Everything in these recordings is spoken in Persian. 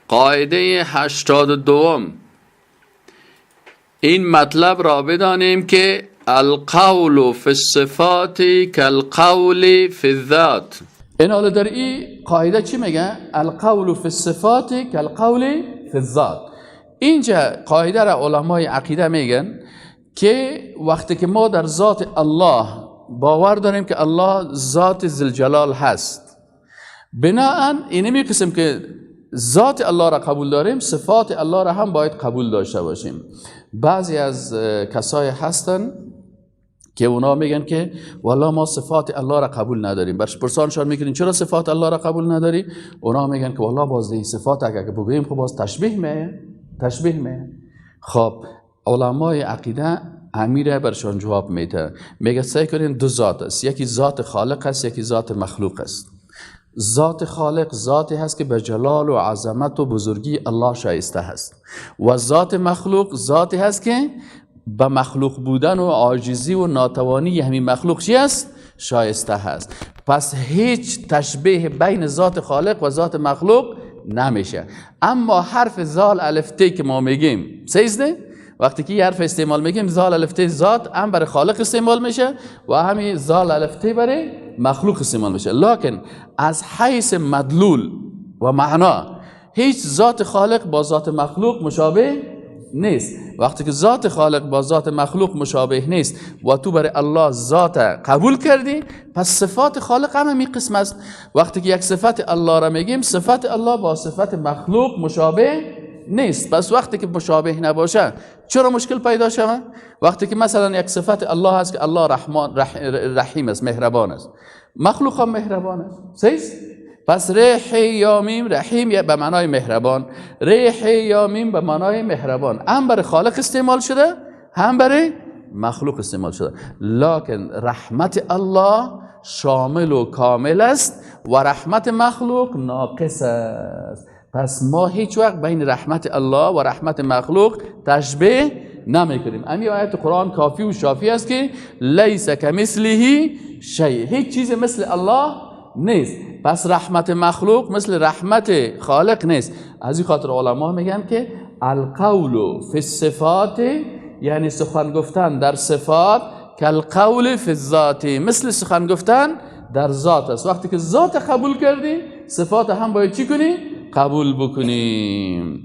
قاعده 82 این مطلب را بدانیم که القول فی الصفات کالقول فی الذات. این حالا در این قاعده چی میگه؟ القول فی الصفات کالقول فی الذات. اینجا قاعده را علمای عقیده میگن که وقتی که ما در ذات الله باور داریم که الله ذات ذوالجلال هست، بناهن اینمی قسم که ذات الله را قبول داریم، صفات الله را هم باید قبول داشته باشیم. بعضی از کسای هستن که اونا میگن که والله ما صفات الله را قبول نداریم. برش پرسانشان میکنین چرا صفات الله را قبول نداری؟ اونا میگن که والله باز این صفات اگر بگوییم خب باز تشبیه میه. خب علمای عقیده امیره برشان جواب میده، میگه سعی کنین دو ذات است، یکی ذات خالق است، یکی ذات مخلوق است. ذات خالق ذاتی هست که به جلال و عظمت و بزرگی الله شایسته هست، و ذات مخلوق ذاتی هست که به مخلوق بودن و عاجزی و ناتوانی همین مخلوق چی است؟ شایسته هست. پس هیچ تشبیه بین ذات خالق و ذات مخلوق نمیشه. اما حرف زال الف ت که ما میگیم سیزده، وقتی که یه حرف استعمال میگیم زال الف ت ذات هم برای خالق استعمال میشه و همین زال الف ت برای مخلوق استعمال میشه. لکن از حیث مدلول و معنا هیچ ذات خالق با ذات مخلوق مشابه نیست. وقتی که ذات خالق با ذات مخلوق مشابه نیست و تو برای الله ذات قبول کردی، پس صفات خالق هم می قسم است. وقتی که یک صفت الله را میگیم، صفت الله با صفت مخلوق مشابه نیست. پس وقتی که مشابه نباشه چرا مشکل پیدا شود؟ وقتی که مثلا یک صفت الله هست که الله رحیم است، مهربان است، مخلوق هم مهربان است، صحیح؟ پس ریح یا میم، رحیم به معنای مهربان، ریح یا میم به معنای مهربان، هم برای خالق استعمال شده هم برای مخلوق استعمال شده. لکن رحمت الله شامل و کامل است و رحمت مخلوق ناقص است. پس ما هیچ وقت بین رحمت الله و رحمت مخلوق تشبیه نمی کنیم. این آیت قرآن کافی و شافی است که لیس کمثله شیء، هیچ چیز مثل الله نیست. پس رحمت مخلوق مثل رحمت خالق نیست. از این خاطر علما میگن که القول فی الصفات، یعنی سخن گفتن در صفات، کالقول فی الذات، مثل سخن گفتن در ذات است. وقتی که ذات قبول کردی، صفات هم باید چی کنی؟ قبول بکنیم.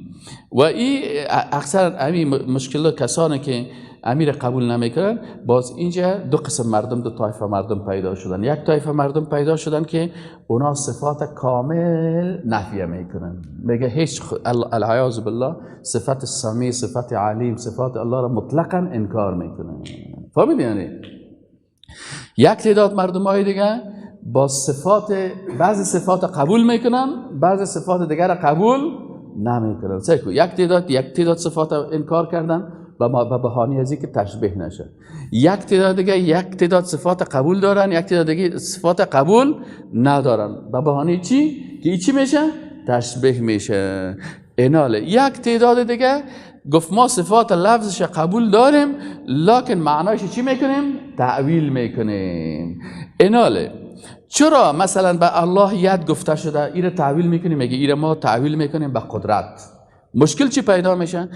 و این اکثر همین مشکل کسانی که امیر قبول نمیکنن، باز اینجا دو قسم مردم، دو طایفه مردم پیدا شدن. یک طایفه مردم پیدا شدن که اونا صفات کامل نفی میکنن، میگه هیچ العیاذ بالله صفت سمیع، صفت علیم، صفات الله را مطلقا انکار میکنن. فهمیدین؟ یعنی یک تعداد مردم های دیگه با صفات، بعضی صفات قبول میکنن، بعضی صفات دیگر را قبول نمیکنن. یک تعداد صفات انکار کردن به بهانه از اینکه تشبیه نشه. یک تعداد دیگه یک تعداد صفات قبول دارن، یک تعداد دیگه صفات قبول ندارن. به بهانه چی؟ که چی میشه؟ تشبیه میشه. ایناله یک تعداد دیگه گفت ما صفات لفظش قبول داریم لکن معناش چی میکنیم؟ تعویل میکنیم. ایناله چرا مثلا به الله ید گفته شده ایره تعویل میکنیم؟ میگه ایره ما تعویل میکنیم به قدرت. مشکل چی پیدا میشه؟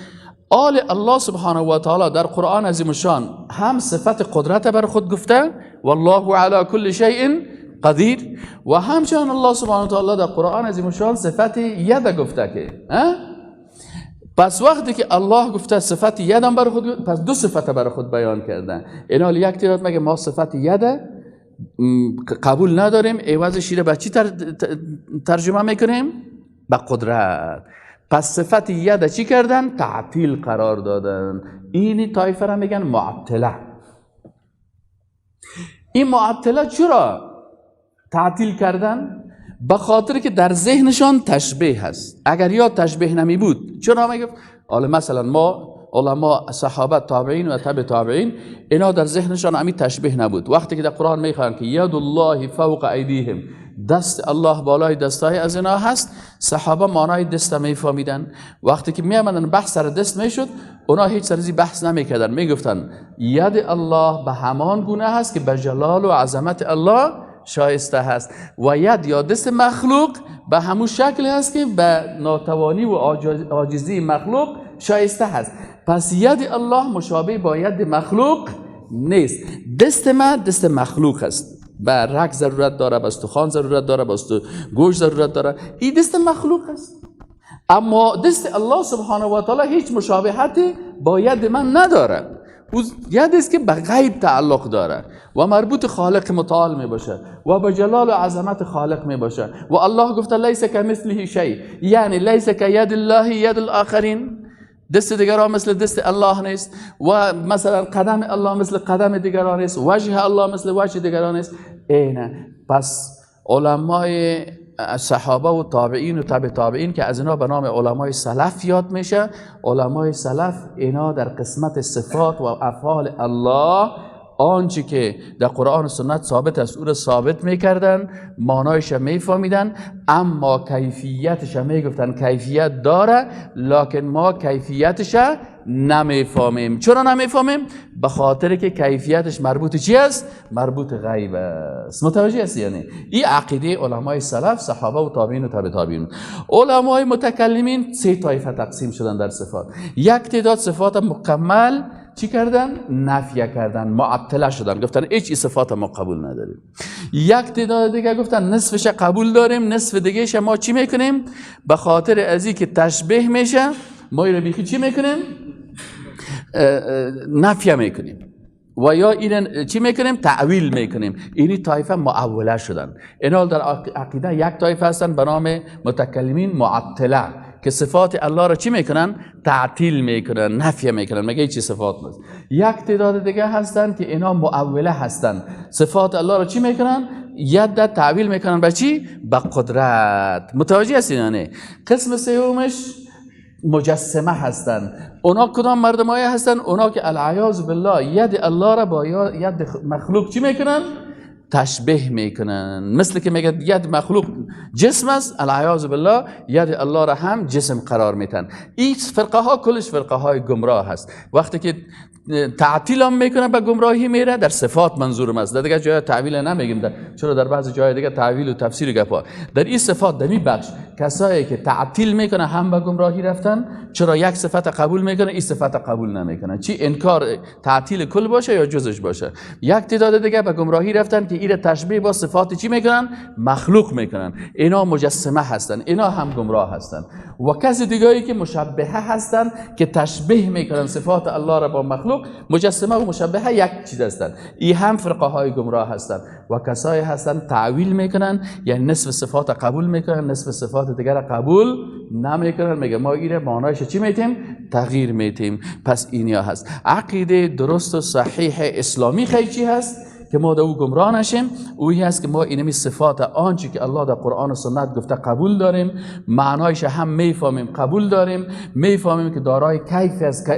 آل الله سبحانه و تعالی در قرآن عظیم الشان هم صفت قدرت بر خود گفته والله علی کل شیء قدیر، و همچنان الله سبحانه و تعالی در قرآن عظیم الشان صفت ید گفته که پس وقتی که الله گفته صفت ید هم بر خود، پس دو صفت بر خود بیان کرده. این حال یک تعداد میگه ما صفت ید قبول نداریم، عوضش رو به چی ترجمه میکنیم؟ به قدرت. پس صفت ید چی کردن؟ تعطیل قرار دادن. اینی طایفه را میگن معطله. این معطله چرا تعطیل کردن؟ به خاطر که در ذهنشان تشبیه هست. اگر یا تشبیه نمی بود چرا میگفت؟ حالا مثلا ما علما صحابه تابعین و تبع تابعین اینا در ذهنشان همی تشبیه نبود. وقتی که در قرآن میخوان که ید الله فوق ایدیهم، دست الله بالای دستای از اینا هست، صحابه معنای دست میفهمیدن. وقتی که میامدن بحث سر دست میشد، اونا هیچ سرزی بحث نمیکردن، میگفتن ید الله به همان گونه هست که به جلال و عظمت الله شایسته هست، و ید یا دست مخلوق به همون شکل هست که به ناتوانی و عاجزی مخلوق شایسته هست. پس ید الله مشابه با ید مخلوق نیست. دست ما دست مخلوق است، به رگ ضرورت داره، به استخوان ضرورت داره، به گوشت ضرورت داره، این دست مخلوق است. اما دست الله سبحانه و تعالی هیچ مشابهتی با ید من نداره. او ید است که به غیب تعلق داره و مربوط خالق متعال می باشه و به جلال و عظمت خالق می باشه. و الله گفته لیس کمثله شیء، یعنی لیس کید الله ید الاخرین، دست دیگران مثل دست الله نیست و مثلا قدم الله مثل قدم دیگران نیست، وجه الله مثل وجه دیگران نیست. اینه. پس علمای صحابه و تابعین و تبع تابعین که از اینا به نام علمای سلف یاد میشه، علمای سلف اینا در قسمت صفات و افعال الله آنچه که در قرآن و سنت ثابت است او را ثابت میکردن، معنایش میفهمیدن، اما کیفیتش میگفتن کیفیت داره لکن ما کیفیتش نمیفهمیم. چرا نمیفهمیم؟ به خاطر که کیفیتش مربوط چی است؟ مربوط غیب است. متوجه است؟ یعنی این عقیده علمای سلف، صحابه و تابعین و تبع تابعین. علمای متکلمین سه طایفه تقسیم شدن در صفات. یک تعداد صفات مکمل چی کردن؟ نفی کردن، معطله شدن، گفتن هیچ صفات ما قبول نداریم. یک تعداد دیگه گفتن نصفش قبول داریم، نصف دیگهش ما چی میکنیم؟ به خاطر ازی که تشبیه میشه ما اینو بیخی چی میکنیم؟ نفی میکنیم و یا این چی میکنیم؟ تعویل میکنیم. اینی طایفه معوله شدن. اینا در عقیده یک طایفه هستن به نام متکلمین معطله که صفات الله را چی میکنن؟ تعطیل میکنن، نفی میکنن، مگه هیچ صفات نیست. یک تعداد دیگه هستن که اینا معوله هستن، صفات الله را چی میکنن؟ ید تعویل میکنن به چی؟ به قدرت. متوجه هستین یا نه؟ قسم سومش مجسمه هستن. اونا کدام مردمایی هستن؟ اونا که العیاذ بالله ید الله را با ید مخلوق چی میکنن؟ تشبیه میکنن. مثل که میگه ید مخلوق جسم است، العیاذ بالله ید الله را هم جسم قرار میتن. این فرقه ها کلش فرقه های گمراه هست. وقتی که تعطیل هم میکنه به گمراهی میره، در صفات منظورم است، در دیگه جای تعویل نمیگیم چرا در بعضی جای دیگه تعویل و تفسیر گپا. در این صفات در این بخش کسایی که تعطیل میکنه هم به گمراهی رفتن. چرا یک صفت قبول میکنه این صفت قبول نمیکنه؟ چی انکار تعطیل کل باشه یا جزش باشه؟ یک تعداد دیگه به گمراهی رفتن که این تشبیه با صفات چی میکنن؟ مخلوق میکنن. اینا مجسمه هستن، اینا هم گمراه هستن. و کسی دیگه‌ای که مشبهه هستن که تشبیه میکنن صفات الله را با مخلوق. مجسمه و مشبهه یک چیز هستن. این هم فرقه های گمراه هستن. و کسایی هستن تعویل میکنن، یعنی نصف صفات قبول میکنن، نصف صفات دیگر قبول نمیکنن. میگه ما این معنایش چی میتیم؟ تغییر میتیم. پس اینیا هست. عقیده درست و صحیح اسلامی خیلی هست که ما در او گمراه نشیم. اویی هست که ما اینمی صفات آنچه که الله در قرآن و سنت گفته قبول داریم، معنایش هم میفهمیم، قبول داریم، میفهمیم که دارای کیف است.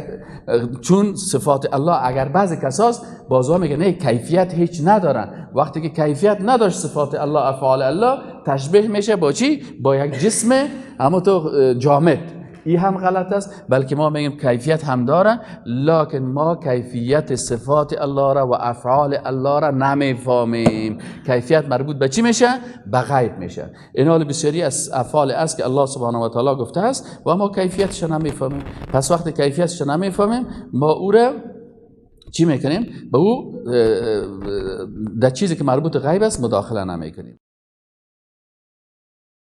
چون صفات الله اگر بعضی کساس بازا میگه نه کیفیت هیچ ندارن. وقتی که کیفیت نداشت صفات الله، افعال الله تشبیه میشه با چی؟ با یک جسم اما تو جامد. این هم غلط است. بلکه ما میگیم کیفیت هم داره، لکن ما کیفیت صفات الله را و افعال الله را نمیفهمیم. کیفیت مربوط به چی میشه؟ به غیب میشه. این حال بسیاری از افعال است که الله سبحانه و تعالی گفته است و ما کیفیتش نمیفهمیم. پس وقتی کیفیتش نمیفهمیم ما او را چی میکنیم؟ به او در چیزی که مربوط غیب است مداخله نمیکنیم.